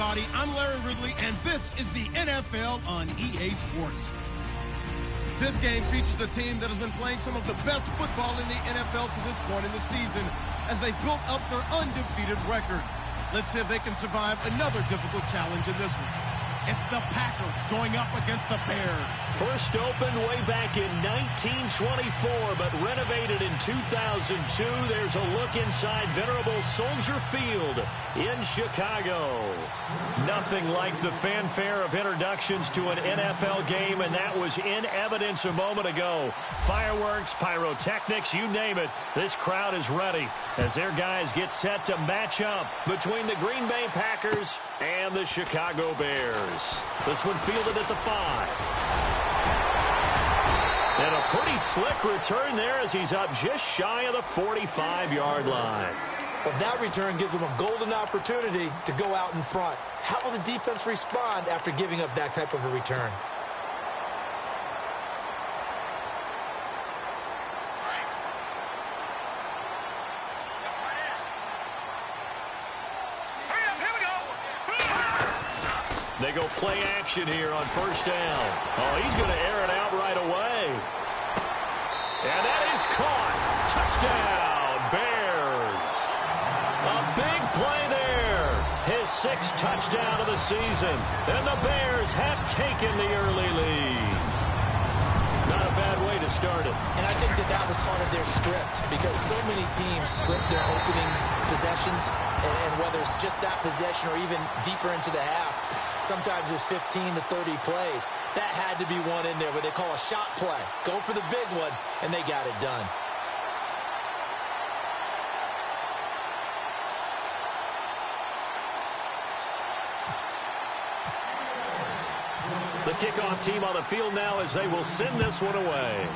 everybody. I'm Larry Ridley, and this is the NFL on EA Sports. This game features a team that has been playing some of the best football in the NFL to this point in the season as they built up their undefeated record. Let's see if they can survive another difficult challenge in this one. It's the Packers going up against the Bears. First opened way back in 1924, but renovated in 2002. There's a look inside venerable Soldier Field in Chicago. Nothing like the fanfare of introductions to an NFL game, and that was in evidence a moment ago. Fireworks, pyrotechnics, you name it. This crowd is ready as their guys get set to match up between the Green Bay Packers and the Chicago Bears. This one fielded at the 5. And a pretty slick return there as he's up just shy of the 45-yard line. Well, that return gives them a golden opportunity to go out in front. How will the defense respond after giving up that type of a return? They go play action here on first down. Oh, he's going to air it out right away. And that is caught. Touchdown, Bears. A big play there. His 6th touchdown of the season. And the Bears have taken the early lead. Not a bad way to start it. And I think that was part of their script because so many teams script their opening possessions, and whether it's just that possession or even deeper into the half, sometimes it's 15 to 30 plays. That had to be one in there where they call a shot play. Go for the big one, and they got it done. The kickoff team on the field now as they will send this one away.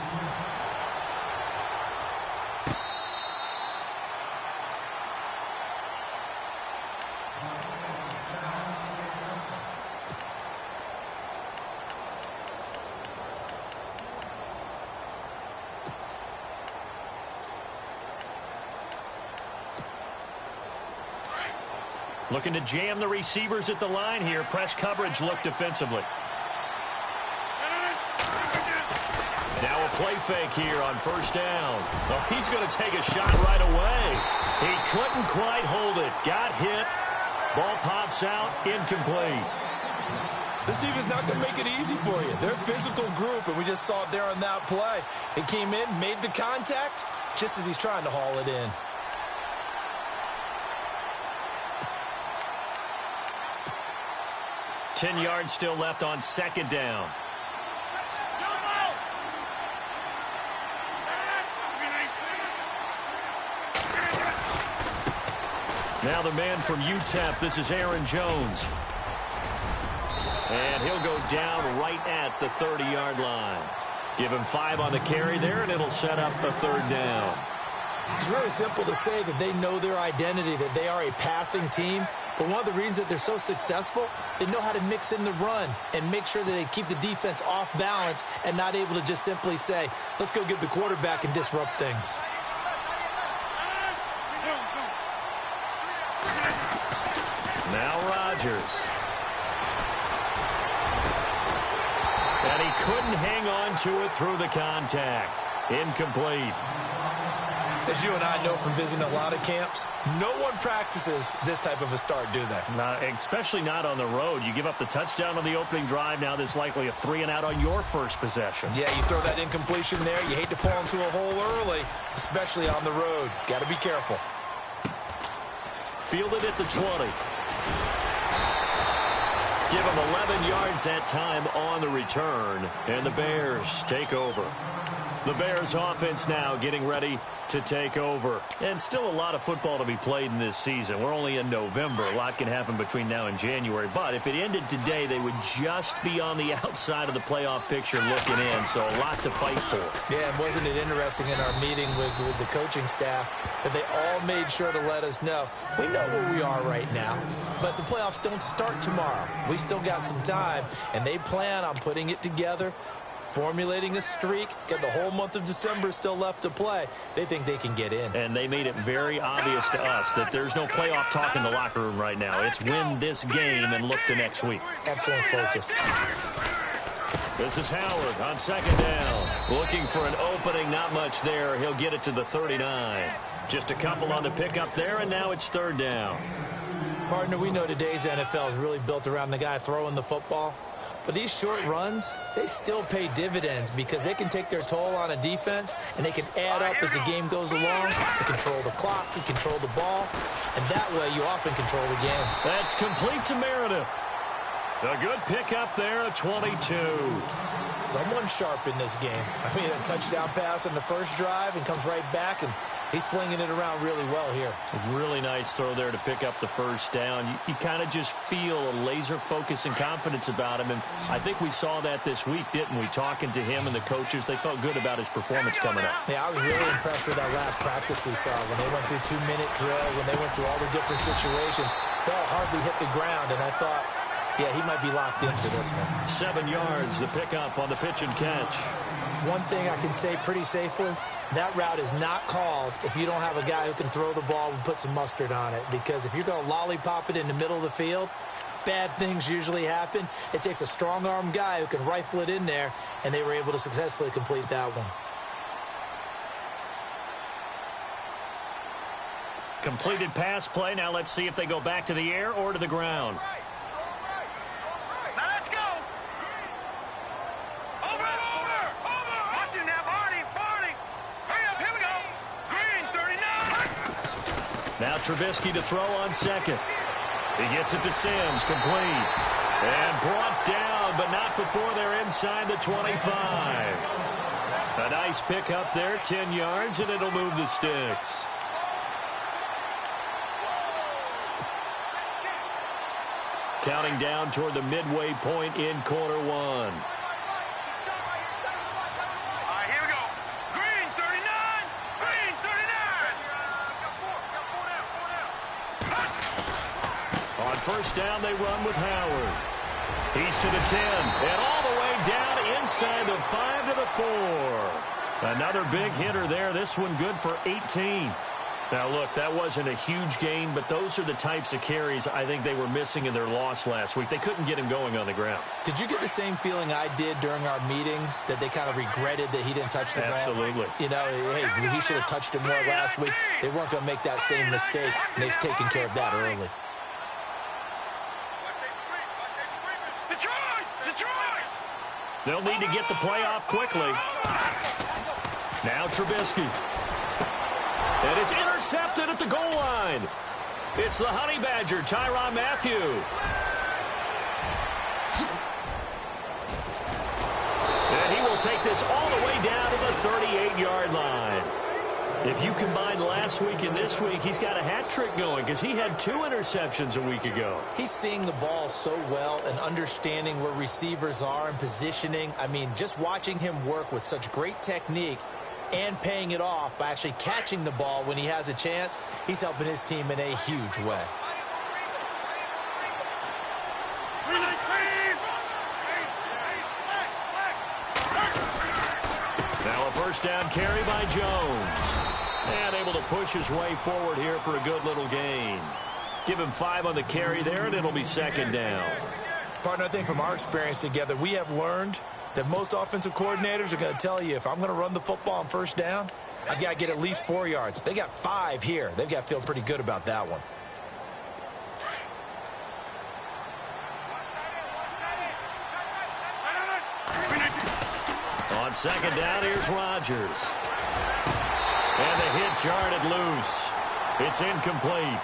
Looking to jam the receivers at the line here. Press coverage look defensively. Now a play fake here on first down. Oh, he's going to take a shot right away. He couldn't quite hold it. Got hit. Ball pops out. Incomplete. This team is not going to make it easy for you. They're a physical group, and we just saw it there on that play. It came in, made the contact, just as he's trying to haul it in. Ten yards still left on second down. Now the man from UTEP, this is Aaron Jones. And he'll go down right at the 30-yard line. Give him 5 on the carry there, and it'll set up a third down. It's really simple to say that they know their identity, that they are a passing team. But one of the reasons that they're so successful, they know how to mix in the run and make sure that they keep the defense off balance and not able to just simply say, let's go get the quarterback and disrupt things. Now Rodgers. And he couldn't hang on to it through the contact. Incomplete. As you and I know from visiting a lot of camps, no one practices this type of a start, do they? Especially not on the road. You give up the touchdown on the opening drive. Now there's likely a 3-and-out on your first possession. Yeah, you throw that incompletion there. You hate to fall into a hole early, especially on the road. Got to be careful. Fielded at the 20. Give him 11 yards that time on the return, and the Bears take over. The Bears offense now getting ready to take over. And still a lot of football to be played in this season. We're only in November. A lot can happen between now and January. But if it ended today, they would just be on the outside of the playoff picture looking in. So a lot to fight for. Yeah, and wasn't it interesting in our meeting with the coaching staff that they all made sure to let us know, we know where we are right now, but the playoffs don't start tomorrow. We still got some time, and they plan on putting it together formulating a streak, got the whole month of December still left to play. They think they can get in. And they made it very obvious to us that there's no playoff talk in the locker room right now. It's win this game and look to next week. Excellent focus. This is Howard on second down. Looking for an opening, not much there. He'll get it to the 39. Just a couple on the pickup there, and now it's third down. Partner, we know today's NFL is really built around the guy throwing the football. But these short runs, they still pay dividends because they can take their toll on a defense, and they can add up as the game goes along. They control the clock, they control the ball, and that way you often control the game. That's complete to Meredith. A good pickup there, a 22. Someone sharp in this game. I mean, a touchdown pass on the first drive and comes right back, and he's flinging it around really well here. A really nice throw there to pick up the first down. You kind of just feel a laser focus and confidence about him, and I think we saw that this week, didn't we? Talking to him and the coaches, they felt good about his performance coming up. Yeah, I was really impressed with that last practice we saw when they went through 2-minute drills, when they went through all the different situations. Ball hardly hit the ground, and I thought, yeah, he might be locked in for this one. 7 yards, the pickup on the pitch and catch. One thing I can say pretty safely, that route is not called if you don't have a guy who can throw the ball and put some mustard on it. Because if you're going to lollipop it in the middle of the field, bad things usually happen. It takes a strong-arm guy who can rifle it in there, and they were able to successfully complete that one. Completed pass play. Now let's see if they go back to the air or to the ground. Now Trubisky to throw on second. He gets it to Sims, complete. And brought down, but not before they're inside the 25. A nice pick up there, 10 yards, and it'll move the sticks. Counting down toward the midway point in quarter one. First down, they run with Howard. He's to the 10, and all the way down inside the 5 to the 4. Another big hitter there. This one good for 18. Now, look, that wasn't a huge gain, but those are the types of carries I think they were missing in their loss last week. They couldn't get him going on the ground. Did you get the same feeling I did during our meetings, that they kind of regretted that he didn't touch the ball? Absolutely. You know, hey, he should have touched it more last week. They weren't going to make that same mistake, and they've taken care of that early. They'll need to get the play off quickly. Now Trubisky. And it's intercepted at the goal line. It's the Honey Badger, Tyrann Mathieu. And he will take this all the way down to the 38-yard line. If you combine last week and this week, he's got a hat trick going because he had 2 interceptions a week ago. He's seeing the ball so well and understanding where receivers are and positioning. I mean, just watching him work with such great technique and paying it off by actually catching the ball when he has a chance, he's helping his team in a huge way. Now a first down carry by Jones. And able to push his way forward here for a good little gain. Give him 5 on the carry there, and it'll be second down. Partner, I think from our experience together, we have learned that most offensive coordinators are going to tell you, if I'm going to run the football on first down, I've got to get at least 4 yards. They got 5 here. They've got to feel pretty good about that one. On second down, here's Rodgers. And the hit jarred it loose. It's incomplete.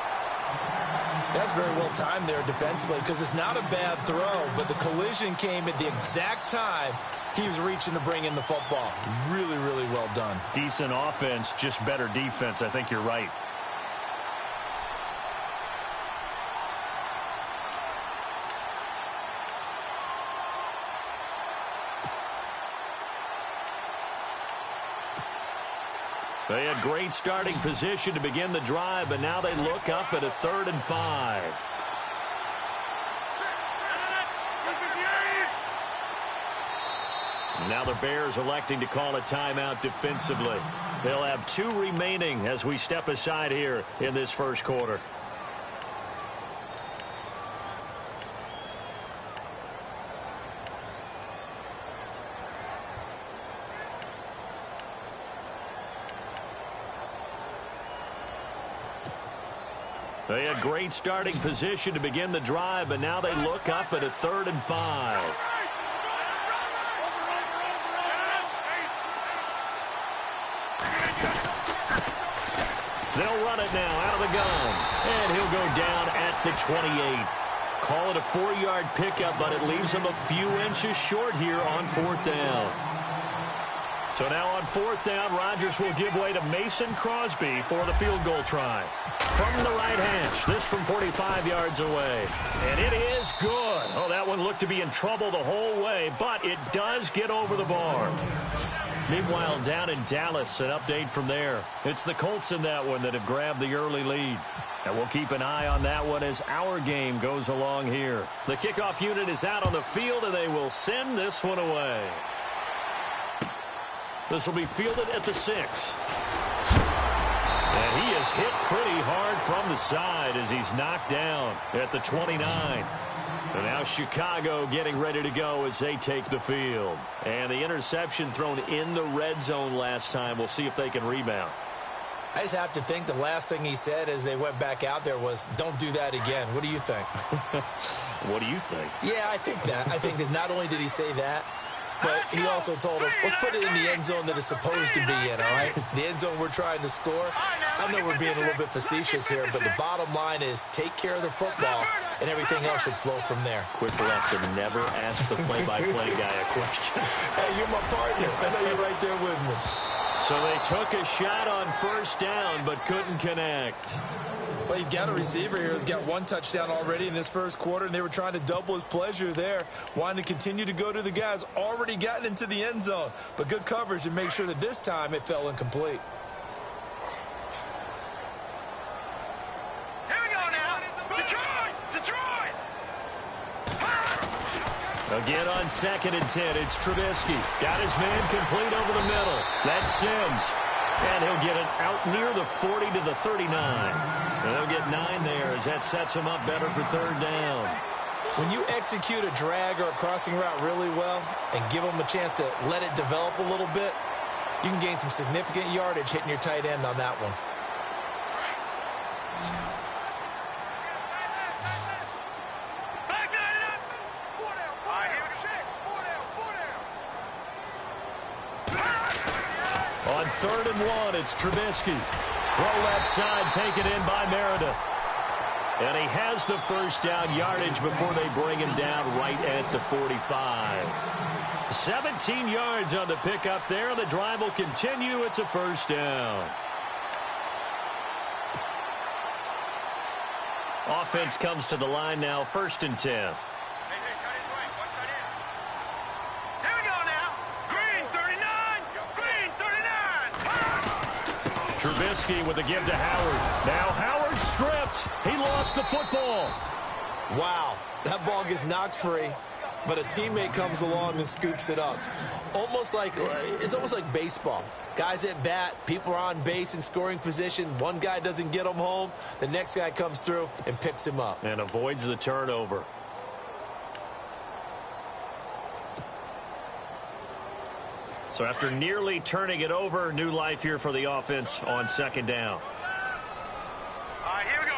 That's very well timed there defensively because it's not a bad throw, but the collision came at the exact time he was reaching to bring in the football. Really, really well done. Decent offense, just better defense. I think you're right. They had great starting position to begin the drive, but now they look up at a 3rd and 5. Now the Bears electing to call a timeout defensively. They'll have 2 remaining as we step aside here in this first quarter. They had great starting position to begin the drive, but now they look up at a 3rd and 5. They'll run it now out of the gun, and he'll go down at the 28. Call it a 4-yard pickup, but it leaves him a few inches short here on 4th down. So now on 4th down, Rodgers will give way to Mason Crosby for the field goal try. From the right hash, this from 45 yards away. And it is good. Oh, that one looked to be in trouble the whole way, but it does get over the bar. Meanwhile, down in Dallas, an update from there. It's the Colts in that one that have grabbed the early lead. And we'll keep an eye on that one as our game goes along here. The kickoff unit is out on the field, and they will send this one away. This will be fielded at the 6. And he is hit pretty hard from the side as he's knocked down at the 29. And now Chicago getting ready to go as they take the field. And the interception thrown in the red zone last time. We'll see if they can rebound. I just have to think the last thing he said as they went back out there was, don't do that again. What do you think? What do you think? Yeah, I think that. I think that not only did he say that, but he also told him, let's put it in the end zone that it's supposed to be in, all right? The end zone we're trying to score. I know we're being a little bit facetious here, but the bottom line is take care of the football, and everything else should flow from there. Quick lesson, never ask the play-by-play guy a question. Hey, you're my partner. I know you're right there with me. So they took a shot on 1st down, but couldn't connect. Well, you've got a receiver here who's got 1 touchdown already in this first quarter, and they were trying to double his pleasure there, wanting to continue to go to the guys already gotten into the end zone. But good coverage to make sure that this time it fell incomplete. Here we go now. Detroit! Again on 2nd and 10, it's Trubisky. Got his man complete over the middle. That's Sims. And he'll get it out near the 40 to the 39. And they'll get 9 there as that sets him up better for 3rd down. When you execute a drag or a crossing route really well and give them a chance to let it develop a little bit, you can gain some significant yardage hitting your tight end on that one. On 3rd and 1, it's Trubisky. Throw left side, taken in by Meredith. And he has the 1st down yardage before they bring him down right at the 45. 17 yards on the pickup there. The drive will continue. It's a 1st down. Offense comes to the line now, 1st and 10. Trubisky with a give to Howard. Now Howard stripped. He lost the football. Wow, that ball gets knocked free, but a teammate comes along and scoops it up. It's almost like baseball. Guys at bat, people are on base in scoring position. One guy doesn't get him home. The next guy comes through and picks him up. And avoids the turnover. So after nearly turning it over, new life here for the offense on 2nd down. All right, here we go.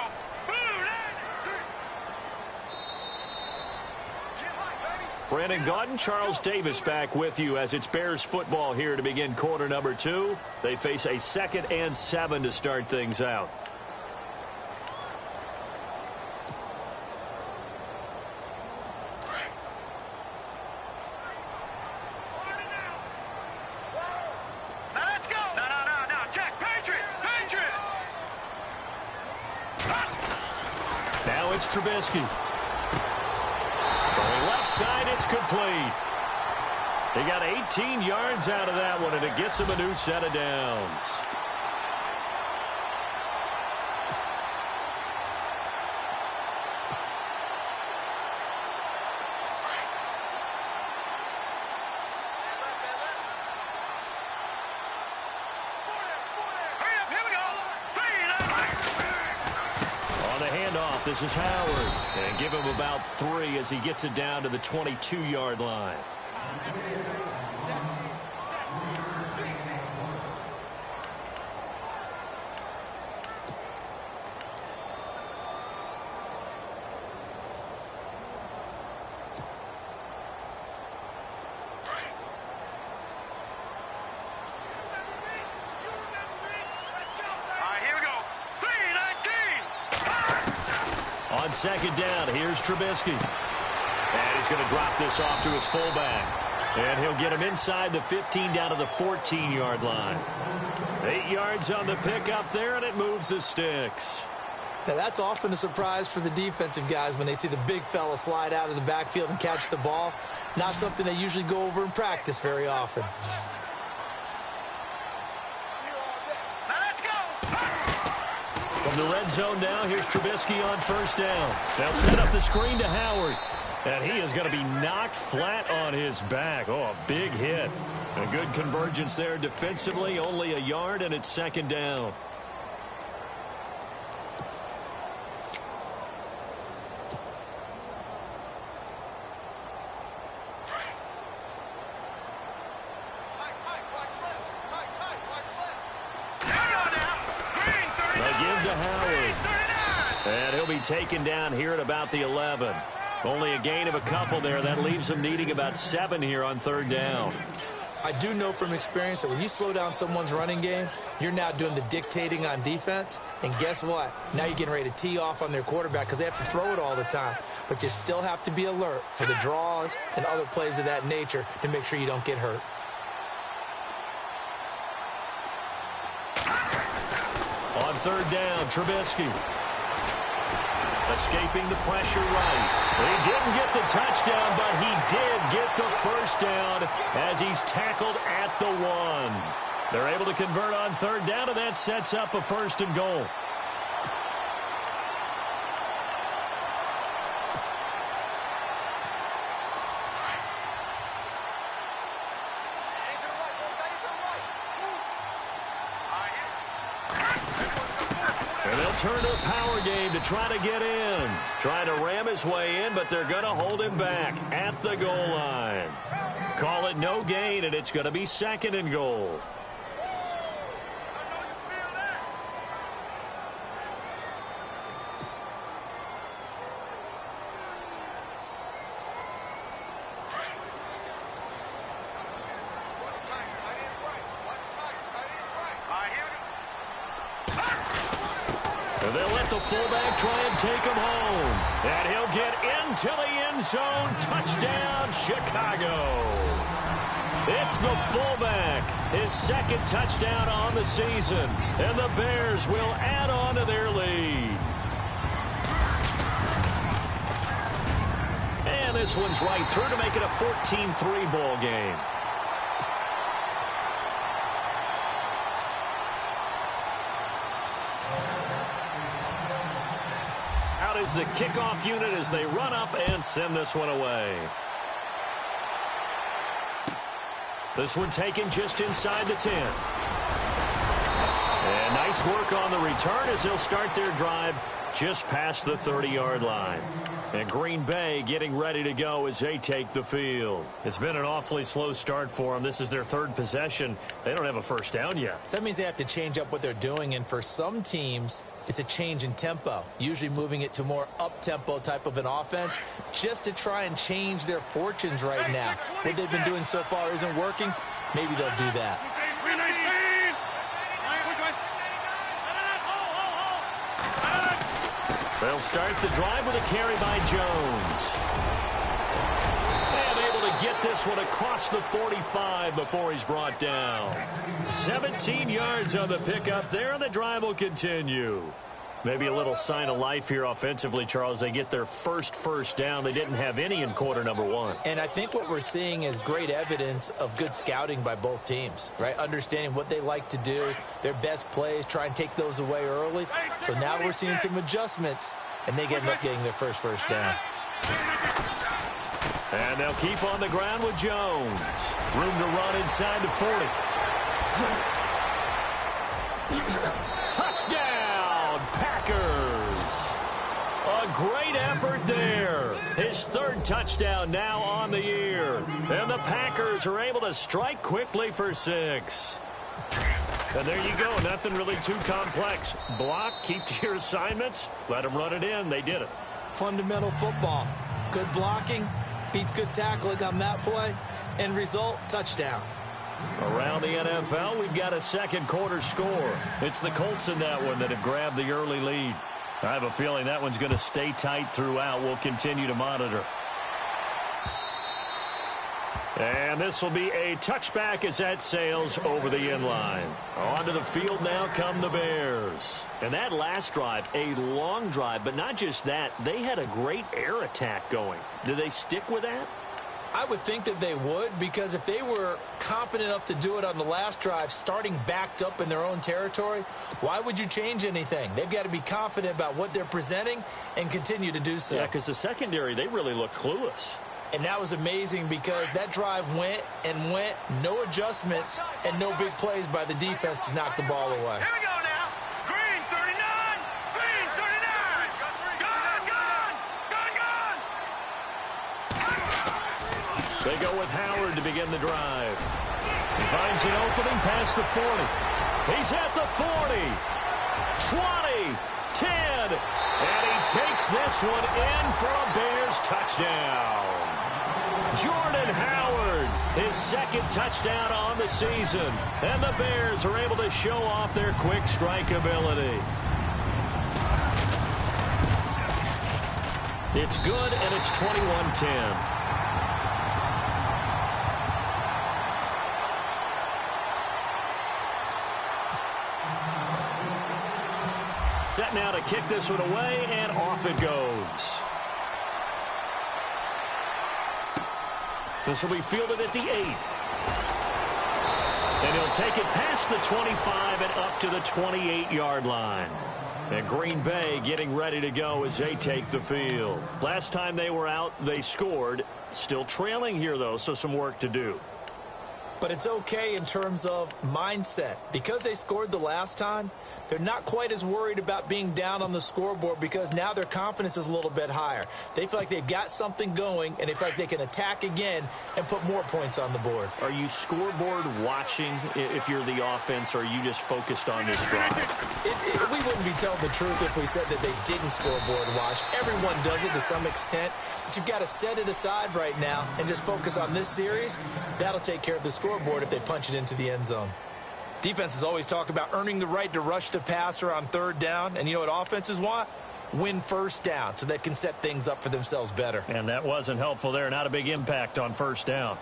Brandon Gaudin, Charles Davis back with you as it's Bears football here to begin quarter number 2. They face a 2nd and 7 to start things out. It's Trubisky. Throwing left side, it's complete. He got 18 yards out of that one, and it gets him a new set of downs. the handoff. This is Howard. And give him about 3 as he gets it down to the 22-yard line. On second down, here's Trubisky. And he's going to drop this off to his fullback. And he'll get him inside the 15 down to the 14-yard line. 8 yards on the pickup there, and it moves the sticks. Now, that's often a surprise for the defensive guys when they see the big fella slide out of the backfield and catch the ball. Not something they usually go over in practice very often. From the red zone now, here's Trubisky on first down. They'll set up the screen to Howard. And he is going to be knocked flat on his back. Oh, a big hit. A good convergence there defensively. Only a yard, and it's second down. And he'll be taken down here at about the 11. Only a gain of a couple there. That leaves him needing about 7 here on third down. I do know from experience that when you slow down someone's running game, you're now doing the dictating on defense. And guess what? Now you're getting ready to tee off on their quarterback because they have to throw it all the time. But you still have to be alert for the draws and other plays of that nature to make sure you don't get hurt. On third down, Trubisky. Escaping the pressure right. He didn't get the touchdown, but he did get the first down as he's tackled at the 1. They're able to convert on third down, and that sets up a first and goal. Turn to a power game to try to get in. Trying to ram his way in, but they're going to hold him back at the goal line. Call it no gain, and it's going to be second and goal. They'll let the fullback try and take him home. And he'll get into the end zone. Touchdown, Chicago. It's the fullback. His second touchdown on the season. And the Bears will add on to their lead. And this one's right through to make it a 14-3 ball game. Is the kickoff unit as they run up and send this one away. This one taken just inside the 10. And nice work on the return as they'll start their drive just past the 30-yard line. And Green Bay getting ready to go as they take the field. It's been an awfully slow start for them. This is their third possession. They don't have a first down yet. So that means they have to change up what they're doing, and for some teams, it's a change in tempo, usually moving it to more up-tempo type of an offense just to try and change their fortunes right now. What they've been doing so far isn't working. Maybe they'll do that. They'll start the drive with a carry by Jones. And able to get this one across the 45 before he's brought down. 17 yards on the pickup there, and the drive will continue. Maybe a little sign of life here offensively, Charles. They get their first down. They didn't have any in quarter number 1. And I think what we're seeing is great evidence of good scouting by both teams, right? Understanding what they like to do, their best plays, try and take those away early. So now we're seeing some adjustments, and they end up getting their first down. And they'll keep on the ground with Jones. Room to run inside the 40. Touchdown, Packers. a great effort there. His third touchdown now on the year. And the Packers are able to strike quickly for 6. And there you go. Nothing really too complex. Block, keep to your assignments, let them run it in. They did it. Fundamental football. Good blocking beats good tackling on that play. End result, touchdown. Around the NFL, we've got a second quarter score. It's the Colts in that one that have grabbed the early lead. I have a feeling that one's going to stay tight throughout. We'll continue to monitor. And this will be a touchback as that sails over the end line. Onto the field now come the Bears. And that last drive, a long drive, but not just that. They had a great air attack going. Do they stick with that? I would think that they would, because if they were confident enough to do it on the last drive, starting backed up in their own territory, why would you change anything? They've got to be confident about what they're presenting and continue to do so. Yeah, because the secondary, they really look clueless. And that was amazing because that drive went and went, no adjustments, and no big plays by the defense to knock the ball away. Here we go now. Green 39. Green 39. Gone. They go with Howard to begin the drive. He finds an opening past the 40. He's at the 40. 20. 10. And he takes this one in for a Bears touchdown. Jordan Howard, his second touchdown on the season. And the Bears are able to show off their quick strike ability. It's good, and it's 21-10. Set now to kick this one away, and off it goes. This will be fielded at the 8. And he'll take it past the 25 and up to the 28-yard line. And Green Bay getting ready to go as they take the field. Last time they were out, they scored. Still trailing here, though, so some work to do. But it's okay in terms of mindset. Because they scored the last time, they're not quite as worried about being down on the scoreboard because now their confidence is a little bit higher. They feel like they've got something going, and they feel like they can attack again and put more points on the board. Are you scoreboard watching if you're the offense, or are you just focused on this drive? We wouldn't be telling the truth if we said that they didn't scoreboard watch. Everyone does it to some extent, but you've got to set it aside right now and just focus on this series. That'll take care of the scoreboard if they punch it into the end zone. Defenses always talk about earning the right to rush the passer on third down, and you know what offenses want? Win first down so they can set things up for themselves better. And that wasn't helpful there. Not a big impact on first down.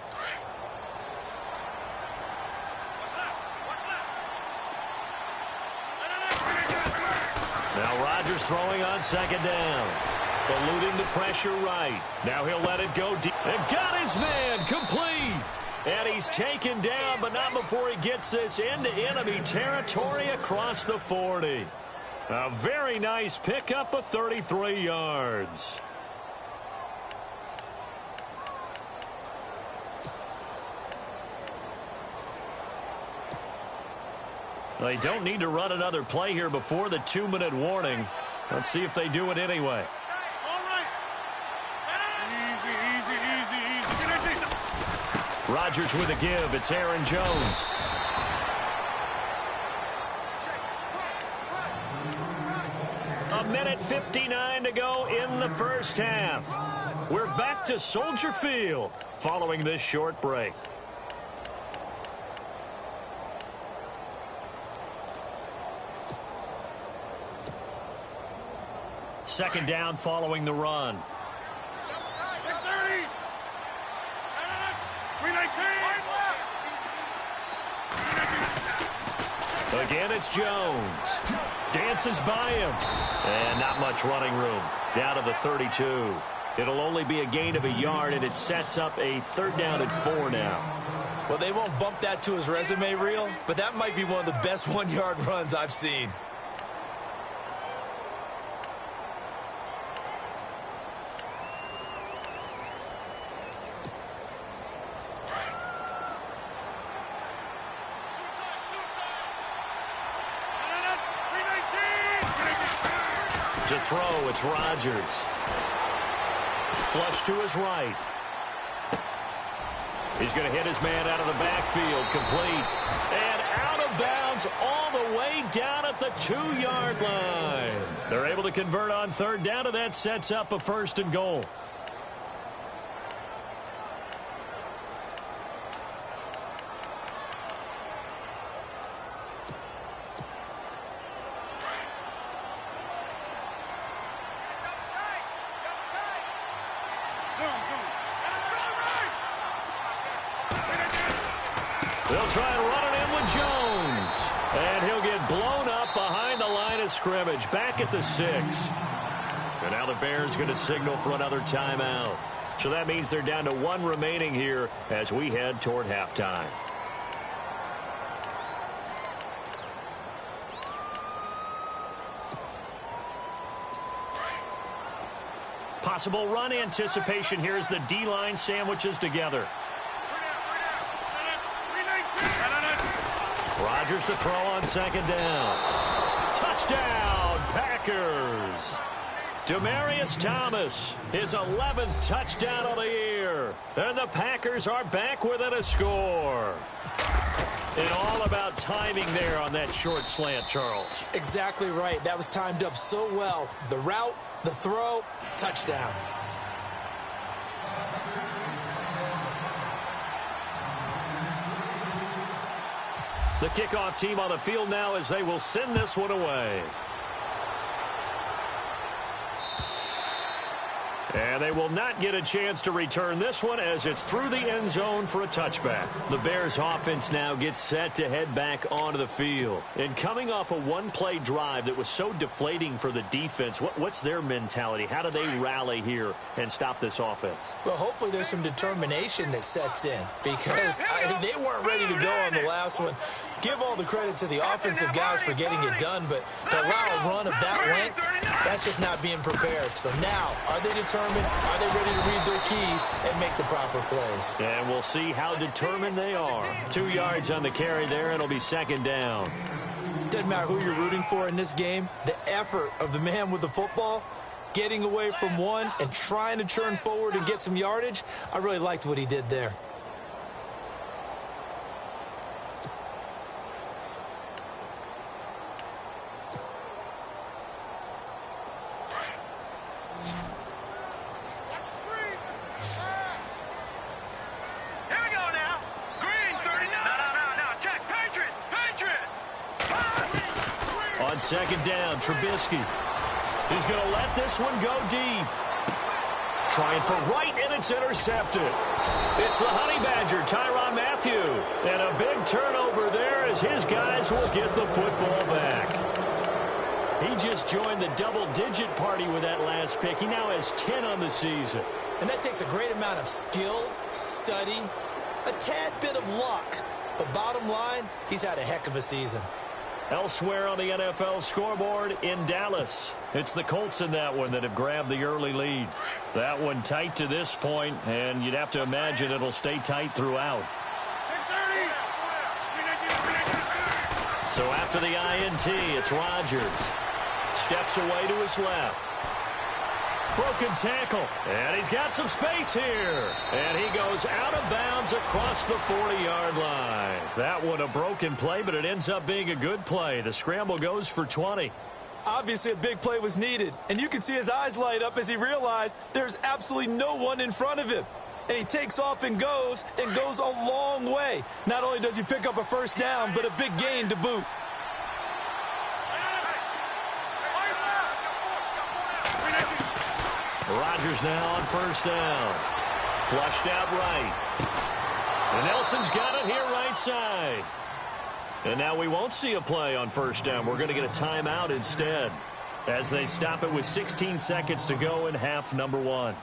Now Rodgers throwing on second down. Eluding the pressure right. Now he'll let it go deep. And got his man complete. And he's taken down, but not before he gets this into enemy territory across the 40. A very nice pickup of 33 yards. They don't need to run another play here before the 2-minute warning. Let's see if they do it anyway. Rodgers with a give. It's Aaron Jones. A minute 59 to go in the first half. We're back to Soldier Field following this short break. Second down following the run. Again, it's Jones. Dances by him. And not much running room. Down to the 32. It'll only be a gain of a yard, and it sets up a third down and 4 now. Well, they won't bump that to his resume reel, but that might be one of the best one-yard runs I've seen. To throw, it's Rodgers. Flush to his right. He's going to hit his man out of the backfield, complete. And out of bounds all the way down at the 2-yard line. They're able to convert on third down, and that sets up a 1st and goal. They'll try and run it in with Jones. And he'll get blown up behind the line of scrimmage, back at the 6. And now the Bears going to signal for another timeout. So that means they're down to 1 remaining here as we head toward halftime. Possible run anticipation here as the D-line sandwiches together. Rodgers to throw on 2nd down. Touchdown, Packers. Demaryius Thomas, his 11th touchdown of the year. And the Packers are back within a score. And all about timing there on that short slant, Charles. Exactly right. That was timed up so well. The route, the throw, touchdown. The kickoff team on the field now as they will send this one away. And they will not get a chance to return this one as it's through the end zone for a touchback. The Bears offense now gets set to head back onto the field. And coming off a one-play drive that was so deflating for the defense, what's their mentality? How do they rally here and stop this offense? Well, hopefully there's some determination that sets in because they weren't ready to go on the last one. Give all the credit to the offensive guys for getting it done, but to allow a run of that length, that's just not being prepared. So now, are they determined? Are they ready to read their keys and make the proper plays? And we'll see how determined they are. 2 yards on the carry there, and it'll be 2nd down. Doesn't matter who you're rooting for in this game. The effort of the man with the football, getting away from one and trying to turn forward and get some yardage, I really liked what he did there. On 2nd down, Trubisky. He's going to let this one go deep. Trying for right, and it's intercepted. It's the Honey Badger, Tyrann Mathieu. And a big turnover there as his guys will get the football back. He just joined the double-digit party with that last pick. He now has 10 on the season. And that takes a great amount of skill, study, a tad bit of luck. But bottom line, he's had a heck of a season. Elsewhere on the NFL scoreboard in Dallas, it's the Colts in that one that have grabbed the early lead. That one tight to this point, and you'd have to imagine it'll stay tight throughout. So after the INT, it's Rodgers. Steps away to his left. Broken tackle, and he's got some space here. And he goes out of bounds across the 40-yard line. That one a broken play, but it ends up being a good play. The scramble goes for 20. Obviously, a big play was needed, and you can see his eyes light up as he realized there's absolutely no one in front of him. And he takes off and goes a long way. Not only does he pick up a 1st down, but a big gain to boot. Rodgers now on 1st down. Flushed out right. And Nelson's got it here right side. And now we won't see a play on 1st down. We're going to get a timeout instead as they stop it with 16 seconds to go in half number 1.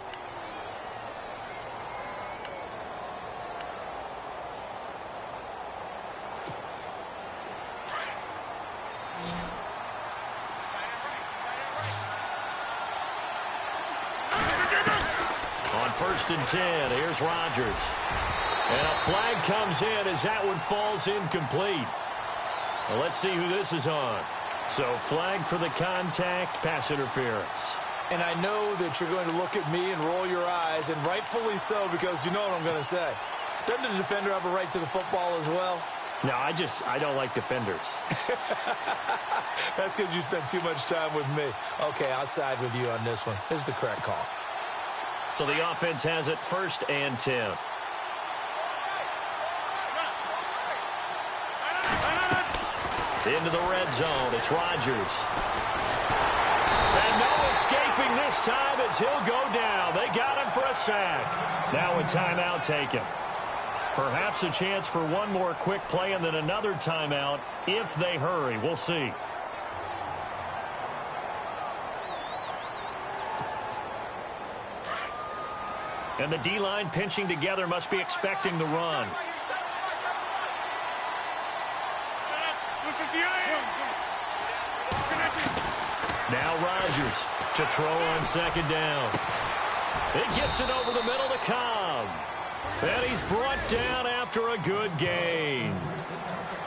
On 1st and 10, here's Rodgers. And a flag comes in as that one falls incomplete. Well, let's see who this is on. So flag for the contact, pass interference. And I know that you're going to look at me and roll your eyes, and rightfully so, because you know what I'm going to say. Doesn't the defender have a right to the football as well? No, I don't like defenders. That's because you spent too much time with me. Okay, I'll side with you on this one. This is the correct call. So the offense has it 1st and 10. Into the red zone. It's Rodgers. And no escaping this time as he'll go down. They got him for a sack. Now a timeout taken. Perhaps a chance for one more quick play and then another timeout if they hurry. We'll see. And the D-line pinching together must be expecting the run. Now Rodgers to throw on 2nd down. It gets it over the middle to Cobb. And he's brought down after a good gain.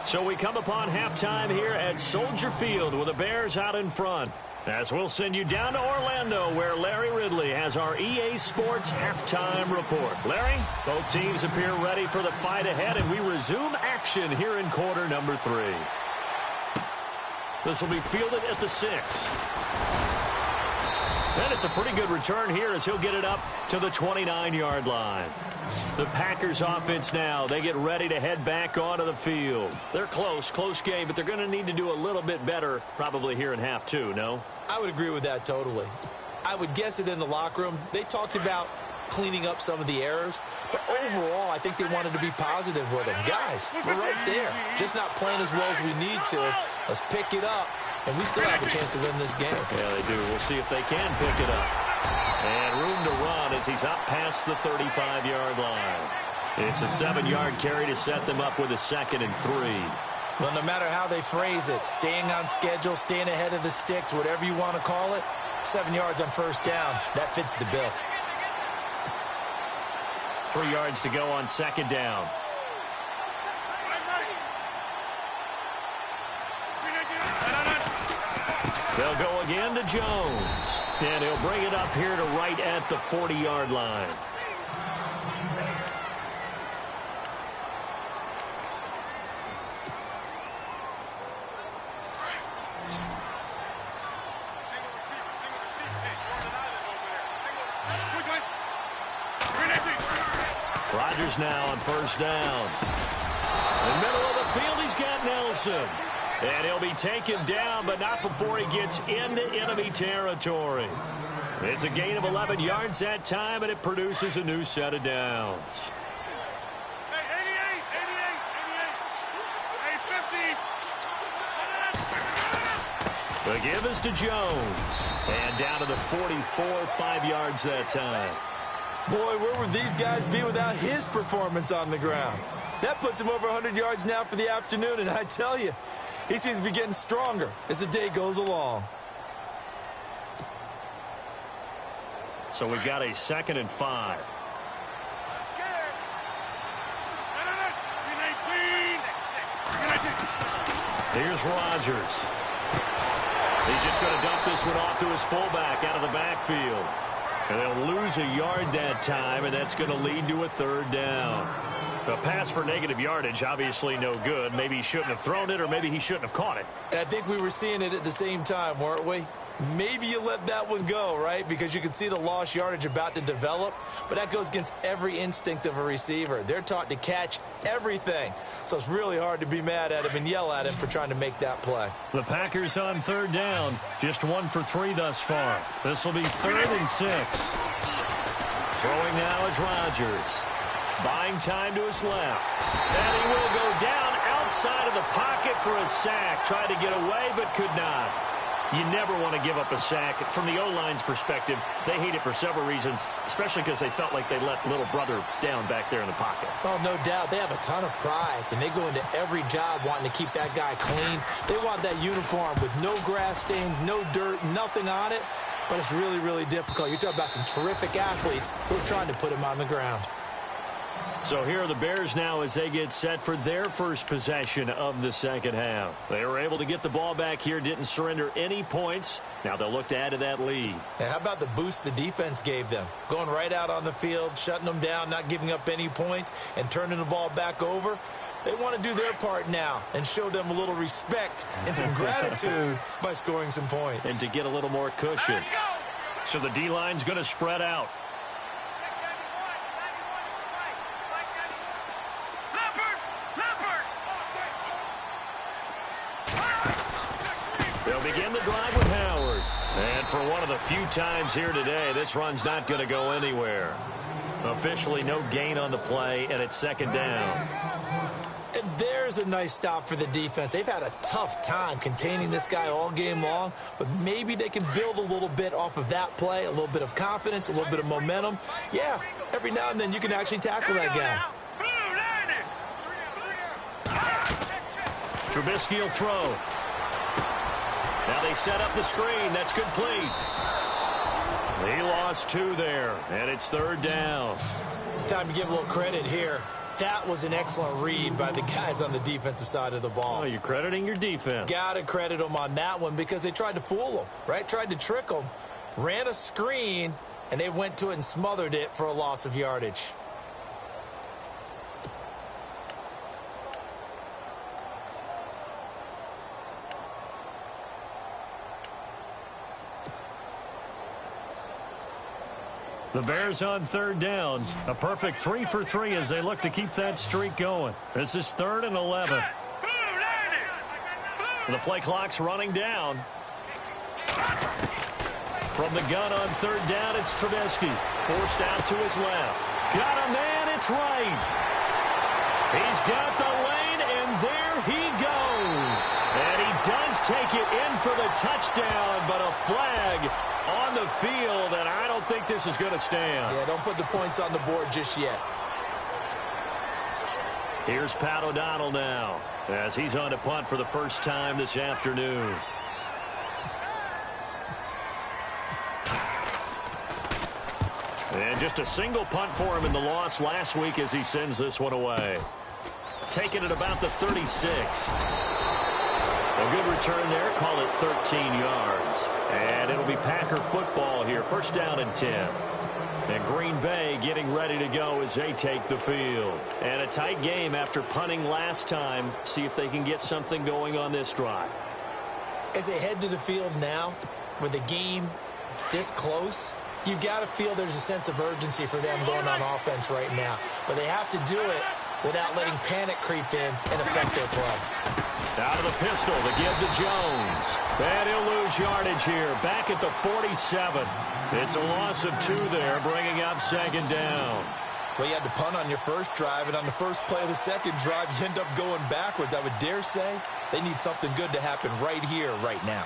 So we come upon halftime here at Soldier Field with the Bears out in front. As we'll send you down to Orlando where Larry Ridley has our EA Sports halftime report. Larry, both teams appear ready for the fight ahead, and we resume action here in quarter number 3. This will be fielded at the 6. And it's a pretty good return here as he'll get it up to the 29-yard line. The Packers offense now, they get ready to head back onto the field. They're close game, but they're going to need to do a little bit better probably here in half 2, no? I would agree with that totally. I would guess it in the locker room. They talked about cleaning up some of the errors, but overall, I think they wanted to be positive with them. Guys, we're right there. Just not playing as well as we need to. Let's pick it up, and we still have a chance to win this game. Yeah, they do. We'll see if they can pick it up. And room to run as he's up past the 35-yard line. It's a 7-yard carry to set them up with a 2nd and 3. Well, no matter how they phrase it, staying on schedule, staying ahead of the sticks, whatever you want to call it, 7 yards on 1st down, that fits the bill. 3 yards to go on 2nd down. They'll go again to Jones. And he'll bring it up here to right at the 40-yard line. Rodgers now on 1st down. In the middle of the field, he's got Nelson. And he'll be taken down, but not before he gets into enemy territory. It's a gain of 11 yards that time, and it produces a new set of downs. The give is to Jones. And down to the 44, 5 yards that time. Boy, where would these guys be without his performance on the ground? That puts him over 100 yards now for the afternoon, and I tell you, he seems to be getting stronger as the day goes along. So we've got a 2nd and 5. Here's Rodgers. He's just going to dump this one off to his fullback out of the backfield. And they'll lose a yard that time, and that's going to lead to a 3rd down. A pass for negative yardage, obviously no good. Maybe he shouldn't have thrown it, or maybe he shouldn't have caught it. I think we were seeing it at the same time, weren't we? Maybe you let that one go, right? Because you can see the lost yardage about to develop. But that goes against every instinct of a receiver. They're taught to catch everything. So it's really hard to be mad at him and yell at him for trying to make that play. The Packers on 3rd down. Just 1 for 3 thus far. This will be 3rd and 6. Throwing now is Rodgers. Buying time to his left. And he will go down outside of the pocket for a sack. Tried to get away, but could not. You never want to give up a sack. From the O-line's perspective, they hate it for several reasons, especially because they felt like they let little brother down back there in the pocket. Oh, no doubt. They have a ton of pride, and they go into every job wanting to keep that guy clean. They want that uniform with no grass stains, no dirt, nothing on it, but it's really, really difficult. You're talking about some terrific athletes who are trying to put him on the ground. So here are the Bears now as they get set for their first possession of the second half. They were able to get the ball back here, didn't surrender any points. Now they'll look to add to that lead. And how about the boost the defense gave them? Going right out on the field, shutting them down, not giving up any points, and turning the ball back over. They want to do their part now and show them a little respect and some gratitude by scoring some points. And to get a little more cushion. Let's go. So the D-line's going to spread out. They'll begin the drive with Howard. And for one of the few times here today, this run's not going to go anywhere. Officially no gain on the play, and it's second down. And there's a nice stop for the defense. They've had a tough time containing this guy all game long, but maybe they can build a little bit off of that play, a little bit of confidence, a little bit of momentum. Yeah, every now and then you can actually tackle that guy. Trubisky will throw. Now they set up the screen. That's complete. He lost 2 there, and it's third down. Time to give a little credit here. That was an excellent read by the guys on the defensive side of the ball. Oh, you're crediting your defense. Got to credit them on that one because they tried to fool them, right? Tried to trick them. Ran a screen, and they went to it and smothered it for a loss of yardage. The Bears on third down. A perfect 3 for 3 as they look to keep that streak going. This is 3rd and 11. The play clock's running down. From the gun on third down, it's Trubisky. Forced out to his left. Got a man, it's right. He's got the lane, and there he goes. And he does take it in for the touchdown, but a flag on the field, and I don't think this is going to stand. Yeah, don't put the points on the board just yet. Here's Pat O'Donnell now as he's on to punt for the first time this afternoon. And just a single punt for him in the loss last week as he sends this one away. Taking it about the 36. A good return there. Call it 13 yards. And it'll be Packer football here. First down and 10. And Green Bay getting ready to go as they take the field. And a tight game after punting last time. See if they can get something going on this drive. As they head to the field now, with the game this close, you've got to feel there's a sense of urgency for them going on offense right now. But they have to do it without letting panic creep in and affect their play. Out of the pistol to give to Jones. And he'll lose yardage here. Back at the 47. It's a loss of 2 there, bringing up second down. Well, you had to punt on your first drive, and on the first play of the second drive, you end up going backwards. I would dare say they need something good to happen right here, right now.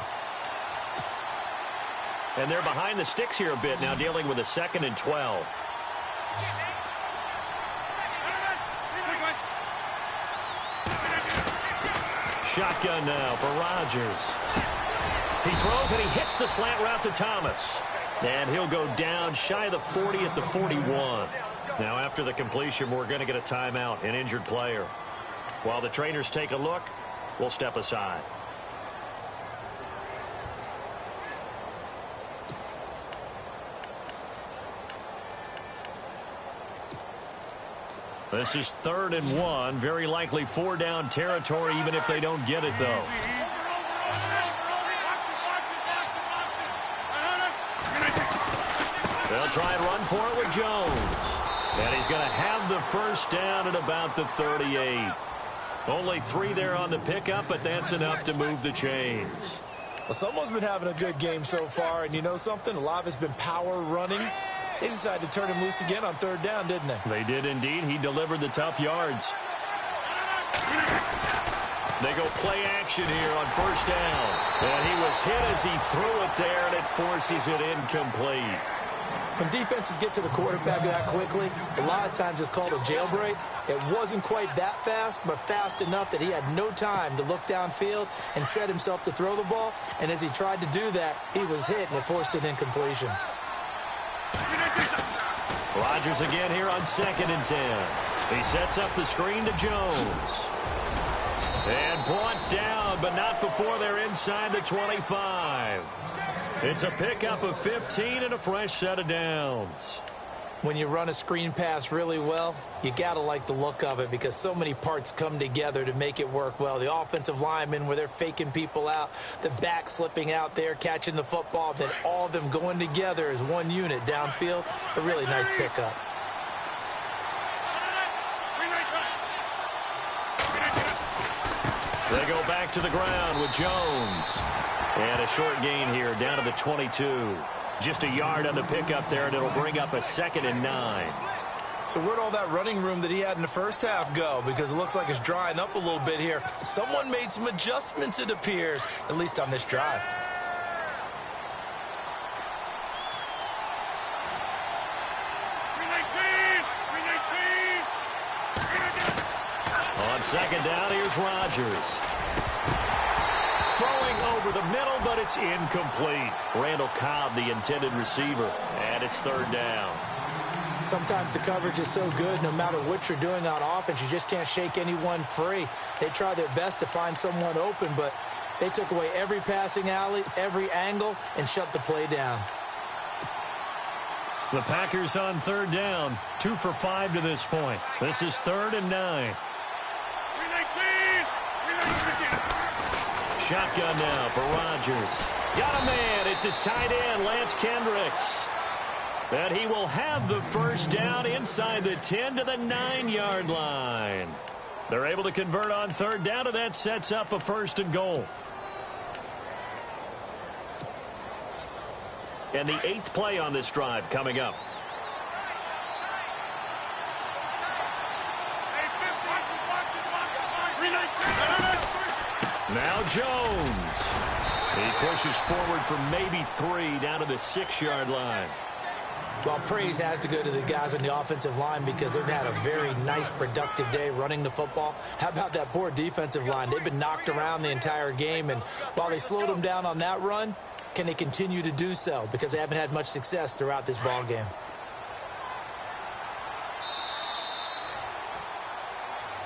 And they're behind the sticks here a bit now, dealing with a 2nd and 12. Shotgun now for Rodgers. He throws and he hits the slant route to Thomas. And he'll go down shy of the 40 at the 41. Now after the completion, we're going to get a timeout, an injured player. While the trainers take a look, we'll step aside. This is 3rd and 1. Very likely 4-down territory, even if they don't get it, though. They'll try and run for it with Jones. And he's going to have the first down at about the 38. Only 3 there on the pickup, but that's enough to move the chains. Well, someone's been having a good game so far, and you know something? A lot of it's been power running. They decided to turn him loose again on 3rd down, didn't they? They did indeed. He delivered the tough yards. They go play action here on 1st down. And he was hit as he threw it there, and it forces it incomplete. When defenses get to the quarterback that quickly, a lot of times it's called a jailbreak. It wasn't quite that fast, but fast enough that he had no time to look downfield and set himself to throw the ball. And as he tried to do that, he was hit, and it forced an incompletion. Rodgers again here on 2nd and 10. He sets up the screen to Jones. And brought down, but not before they're inside the 25. It's a pickup of 15 and a fresh set of downs. When you run a screen pass really well, you got to like the look of it because so many parts come together to make it work well. The offensive linemen, where they're faking people out, the back slipping out there, catching the football, then all of them going together as one unit downfield. A really nice pickup. They go back to the ground with Jones. And a short gain here down to the 22. Just a yard on the pickup there, and it'll bring up a 2nd and 9. So where'd all that running room that he had in the first half go? Because it looks like it's drying up a little bit here. Someone made some adjustments, it appears, at least on this drive. On 2nd down, here's Rodgers. Throwing over the middle, but it's incomplete. Randall Cobb, the intended receiver, and it's 3rd down. Sometimes the coverage is so good, no matter what you're doing on offense, you just can't shake anyone free. They try their best to find someone open, but they took away every passing alley, every angle, and shut the play down. The Packers on 3rd down, 2 for 5 to this point. This is 3rd and 9. Shotgun now for Rodgers. Got a man. It's his tight end, Lance Kendricks. And he will have the first down inside the 10 to the 9-yard line. They're able to convert on 3rd down, and that sets up a 1st and goal. And the 8th play on this drive coming up. Now Jones. He pushes forward for maybe 3 down to the 6-yard line. Well, praise has to go to the guys on the offensive line because they've had a very nice, productive day running the football. How about that poor defensive line? They've been knocked around the entire game, and while they slowed them down on that run, can they continue to do so? Because they haven't had much success throughout this ball game.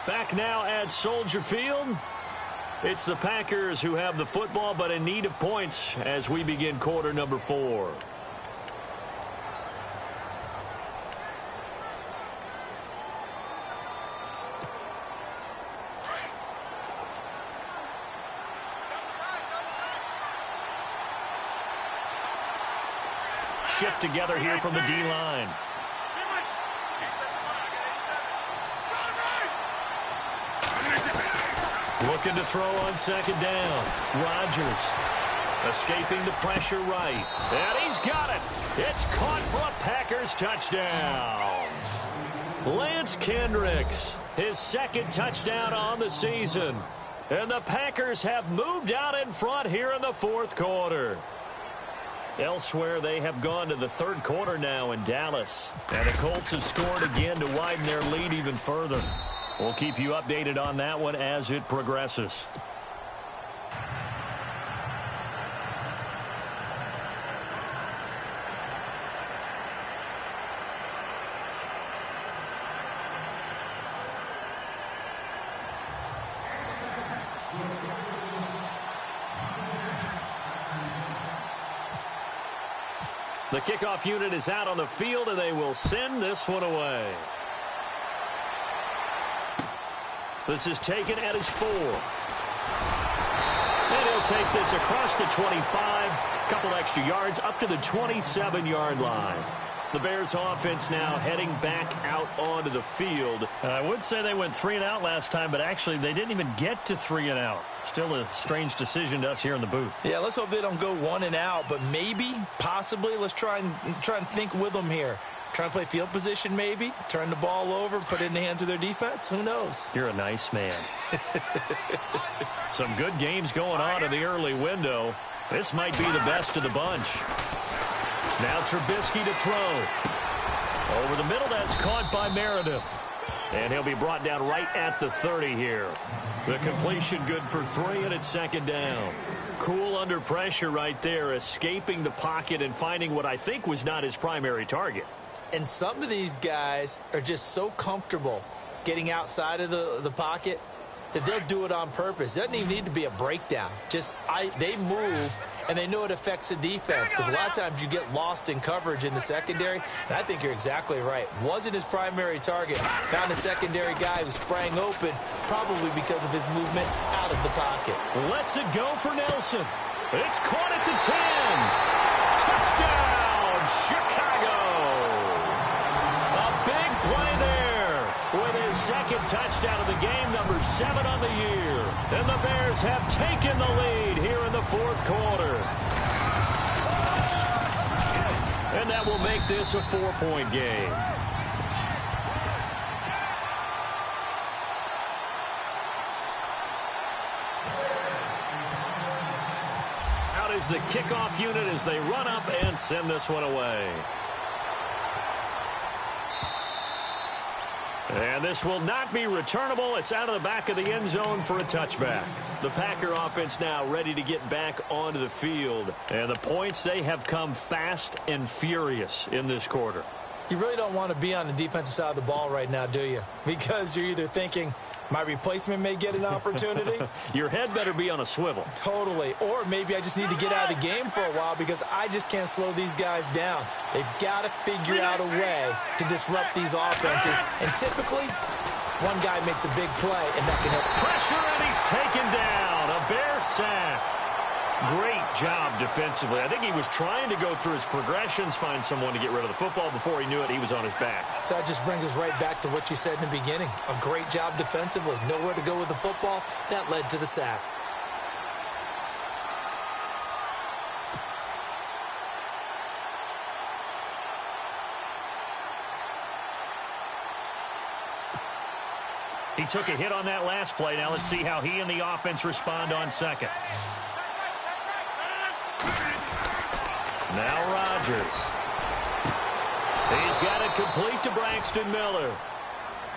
Back now at Soldier Field. It's the Packers who have the football, but in need of points as we begin quarter number 4. Shift together here from the D-line. Looking to throw on 2nd down. Rodgers escaping the pressure right. And he's got it. It's caught for a Packers touchdown. Lance Kendricks, his 2nd touchdown on the season. And the Packers have moved out in front here in the 4th quarter. Elsewhere, they have gone to the 3rd quarter now in Dallas. And the Colts have scored again to widen their lead even further. We'll keep you updated on that one as it progresses. The kickoff unit is out on the field, and they will send this one away. This is taken at his 4. And he'll take this across the 25, a couple extra yards, up to the 27-yard line. The Bears offense now heading back out onto the field. I would say they went 3 and out last time, but actually they didn't even get to 3 and out. Still a strange decision to us here in the booth. Yeah, let's hope they don't go 1 and out, but maybe, possibly, let's try and think with them here. Try and play field position maybe, turn the ball over, put it in the hands of their defense. Who knows? You're a nice man. Some good games going on in the early window. This might be the best of the bunch. Now Trubisky to throw. Over the middle, that's caught by Meredith. And he'll be brought down right at the 30 here. The completion good for 3, and it's 2nd down. Cool under pressure right there, escaping the pocket and finding what I think was not his primary target. And some of these guys are just so comfortable getting outside of the pocket that they'll do it on purpose. It doesn't even need to be a breakdown. They move, and they know it affects the defense, because a lot of times you get lost in coverage in the secondary, and I think you're exactly right. Wasn't his primary target. Found a secondary guy who sprang open, probably because of his movement out of the pocket. Lets it go for Nelson. It's caught at the 10. Touchdown, Chicago. A big play there with his second touchdown of the game, number 7 on the year. And the Bears have taken the lead here in the fourth quarter. And that will make this a 4-point game. Out is the kickoff unit as they run up and send this one away. And this will not be returnable. It's out of the back of the end zone for a touchback. The Packer offense now ready to get back onto the field. And the points, they have come fast and furious in this quarter. You really don't want to be on the defensive side of the ball right now, do you? Because you're either thinking, my replacement may get an opportunity. Your head better be on a swivel. Totally. Or maybe I just need to get out of the game for a while because I just can't slow these guys down. They've got to figure out a way to disrupt these offenses. And typically, one guy makes a big play, and that can help. Pressure, and he's taken down. A Bear sack. Great job defensively. I think he was trying to go through his progressions, find someone to get rid of the football. Before he knew it, he was on his back. So that just brings us right back to what you said in the beginning. A great job defensively. Nowhere to go with the football. That led to the sack. He took a hit on that last play. Now let's see how he and the offense respond on second. Now Rodgers. He's got it complete to Braxton Miller.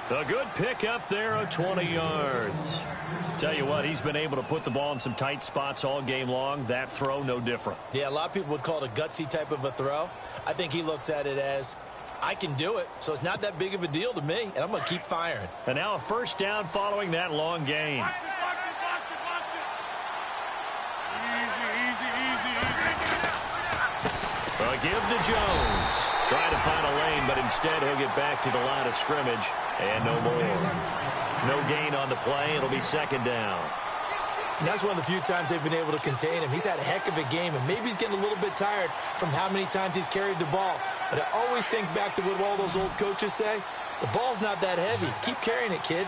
A good pick up there of 20 yards. Tell you what, he's been able to put the ball in some tight spots all game long. That throw, no different. Yeah, a lot of people would call it a gutsy type of a throw. I think he looks at it as, I can do it, so it's not that big of a deal to me, and I'm going to keep firing. And now a first down following that long gain. A give to Jones. Trying to find a lane, but instead he'll get back to the line of scrimmage. And no more. No gain on the play. It'll be second down. And that's one of the few times they've been able to contain him. He's had a heck of a game, and maybe he's getting a little bit tired from how many times he's carried the ball. But I always think back to what all those old coaches say. The ball's not that heavy. Keep carrying it, kid.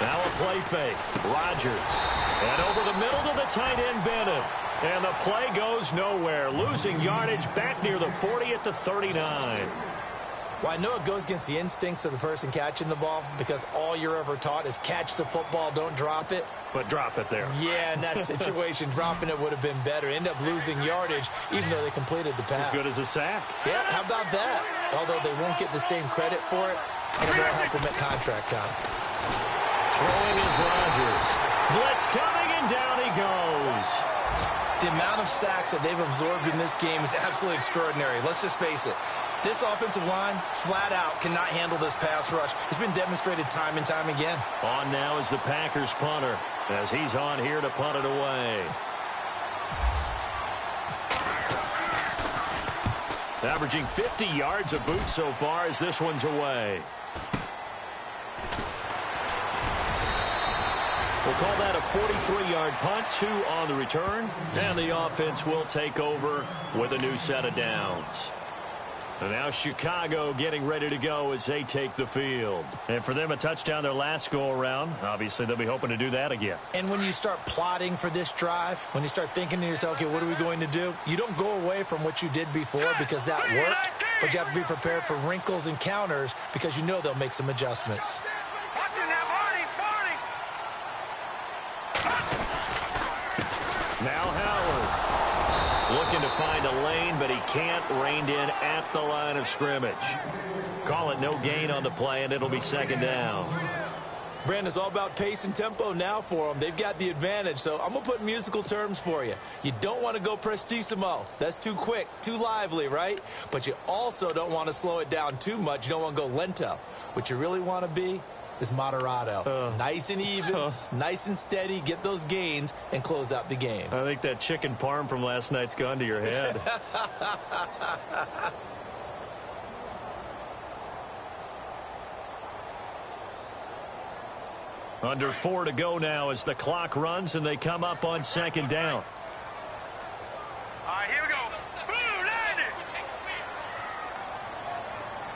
Now a play fake. Rodgers. And over the middle to the tight end, Bennett. And the play goes nowhere. Losing yardage back near the 40 at the 39. Well, I know it goes against the instincts of the person catching the ball because all you're ever taught is catch the football, don't drop it. But drop it there. Yeah, in that situation, dropping it would have been better. End up losing yardage even though they completed the pass. As good as a sack. Yeah, how about that? Although they won't get the same credit for it, and it won't help them at contract time. Throwing is Rodgers. Blitz coming, and down he goes. The amount of sacks that they've absorbed in this game is absolutely extraordinary. Let's just face it. This offensive line, flat out, cannot handle this pass rush. It's been demonstrated time and time again. On now is the Packers punter as he's on here to punt it away. Averaging 50 yards a boot so far as this one's away. We'll call that a 43-yard punt, 2 on the return, and the offense will take over with a new set of downs. And now Chicago getting ready to go as they take the field. And for them, a touchdown their last go-around. Obviously, they'll be hoping to do that again. And when you start plotting for this drive, when you start thinking to yourself, okay, what are we going to do? You don't go away from what you did before because that worked, but you have to be prepared for wrinkles and counters because you know they'll make some adjustments. Now Howard looking to find a lane, but he can't. Reined in at the line of scrimmage. Call it no gain on the play, and it'll be second down. Brandon, it's all about pace and tempo now for them. They've got the advantage, so I'm going to put musical terms for you. You don't want to go prestissimo. That's too quick, too lively, right? But you also don't want to slow it down too much. You don't want to go lento. What you really want to be is moderato. Nice and even, nice and steady, get those gains, and close out the game. I think that chicken parm from last night's gone to your head. Under 4 to go now as the clock runs and they come up on second down. All right, here we go. Boom, land it.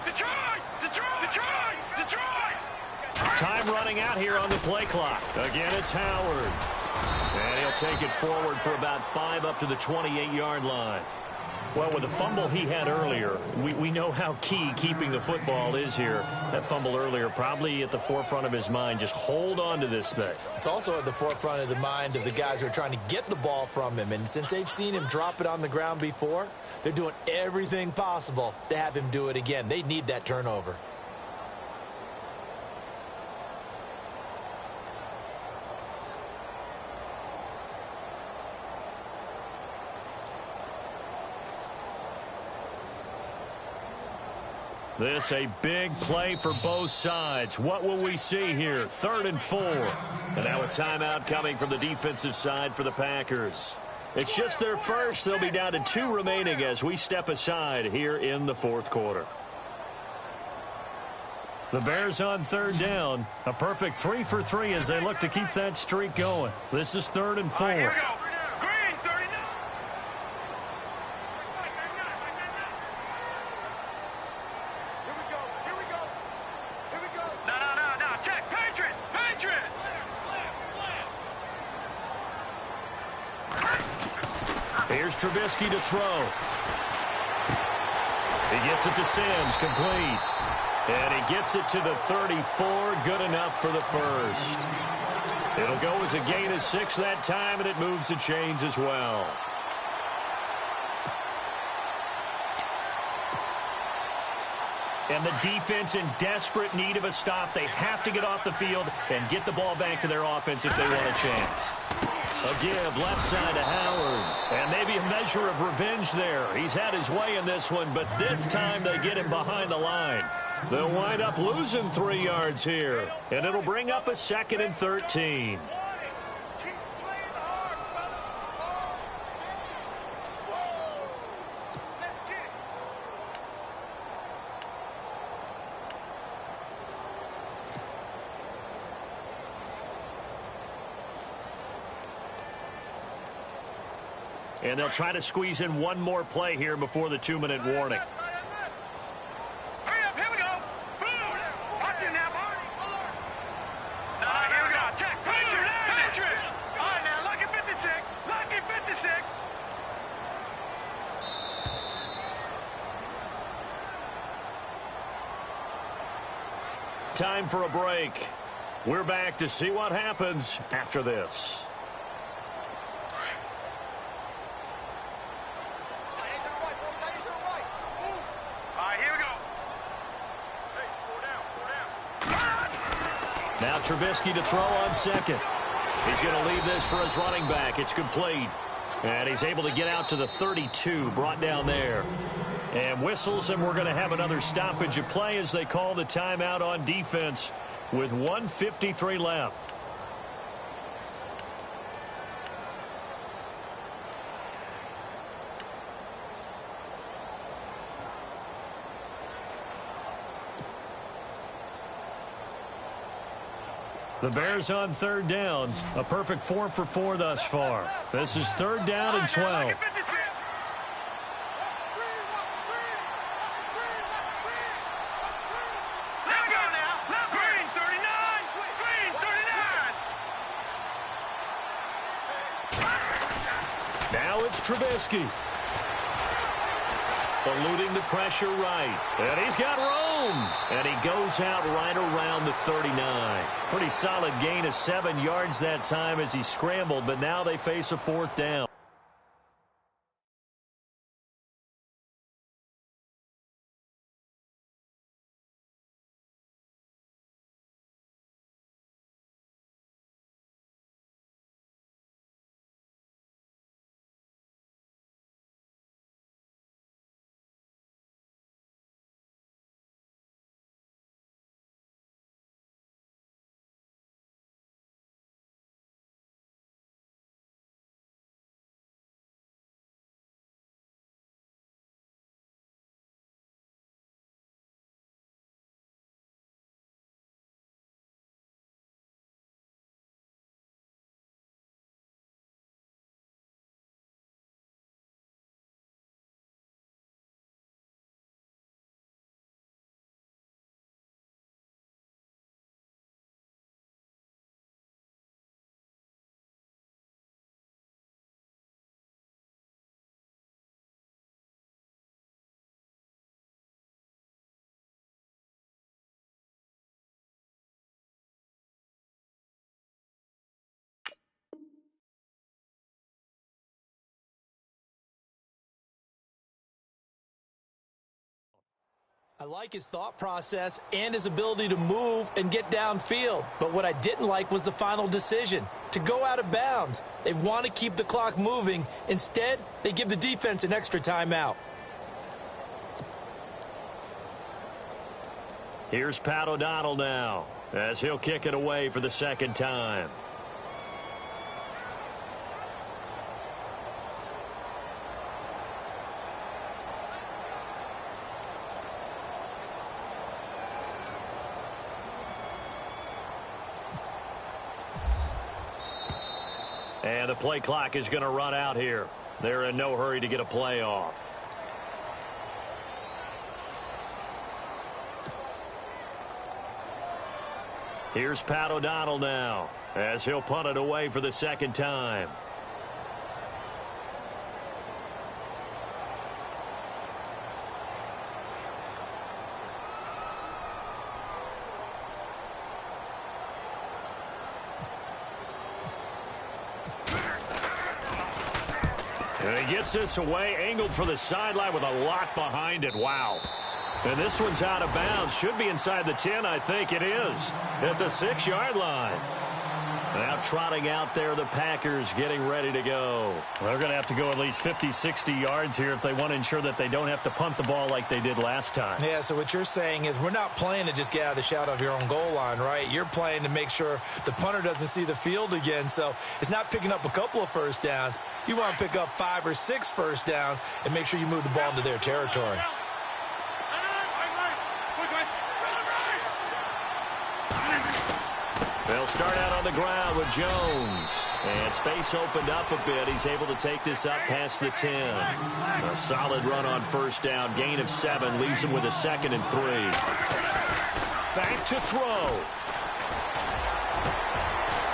Detroit, Detroit, Detroit, Detroit. Time running out here on the play clock. Again, it's Howard. And he'll take it forward for about 5 up to the 28-yard line. Well, with the fumble he had earlier, we know how key keeping the football is here. That fumble earlier probably at the forefront of his mind. Just hold on to this thing. It's also at the forefront of the mind of the guys who are trying to get the ball from him. And since they've seen him drop it on the ground before, they're doing everything possible to have him do it again. They need that turnover. This a big play for both sides. What will we see here? 3rd and 4. And now a timeout coming from the defensive side for the Packers. It's just their first. They'll be down to 2 remaining as we step aside here in the 4th quarter. The Bears on 3rd down. A perfect 3 for 3 as they look to keep that streak going. This is 3rd and 4. All right, here we go. Green, 39. No. Check. Patriot. Here's Trubisky to throw. He gets it to Sims, complete. And he gets it to the 34, good enough for the first. It'll go as a gain of 6 that time, and it moves the chains as well. And the defense in desperate need of a stop. They have to get off the field and get the ball back to their offense if they want a chance. A give left side to Howard. And maybe a measure of revenge there. He's had his way in this one, but this time they get him behind the line. They'll wind up losing 3 yards here. And it'll bring up a 2nd and 13. And they'll try to squeeze in one more play here before the 2-minute warning. Hurry up, here we go. Boom. Watch it now, Barney. All right, here we go. Check. Patriot. All right, now, lucky 56. Lucky 56. Time for a break. We're back to see what happens after this. Now Trubisky to throw on 2nd. He's going to leave this for his running back. It's complete. And he's able to get out to the 32, brought down there. And whistles, and we're going to have another stoppage of play as they call the timeout on defense with 1:53 left. The Bears on 3rd down. A perfect 4 for 4 thus far. This is 3rd down and 12. Now it's Trubisky. Eluding the pressure right. And he's got room. And he goes out right around the 39. Pretty solid gain of 7 yards that time as he scrambled, but now they face a 4th down. I like his thought process and his ability to move and get downfield. But what I didn't like was the final decision, to go out of bounds. They want to keep the clock moving. Instead, they give the defense an extra timeout. Here's Pat O'Donnell now, as he'll kick it away for the second time. And the play clock is going to run out here. They're in no hurry to get a play off. Here's Pat O'Donnell now, as he'll punt it away for the second time. And he gets this away, angled for the sideline with a lot behind it. Wow. And this one's out of bounds. Should be inside the 10, I think it is. At the 6-yard line. Now trotting out there, the Packers getting ready to go. They're going to have to go at least 50, 60 yards here if they want to ensure that they don't have to punt the ball like they did last time. Yeah, so what you're saying is we're not playing to just get out of the shadow of your own goal line, right? You're playing to make sure the punter doesn't see the field again. So it's not picking up a couple of first downs. You want to pick up 5 or 6 first downs and make sure you move the ball into their territory. They'll start out on the ground with Jones. And space opened up a bit. He's able to take this up past the 10. A solid run on first down. Gain of 7. Leaves him with a 2nd and 3. Back to throw.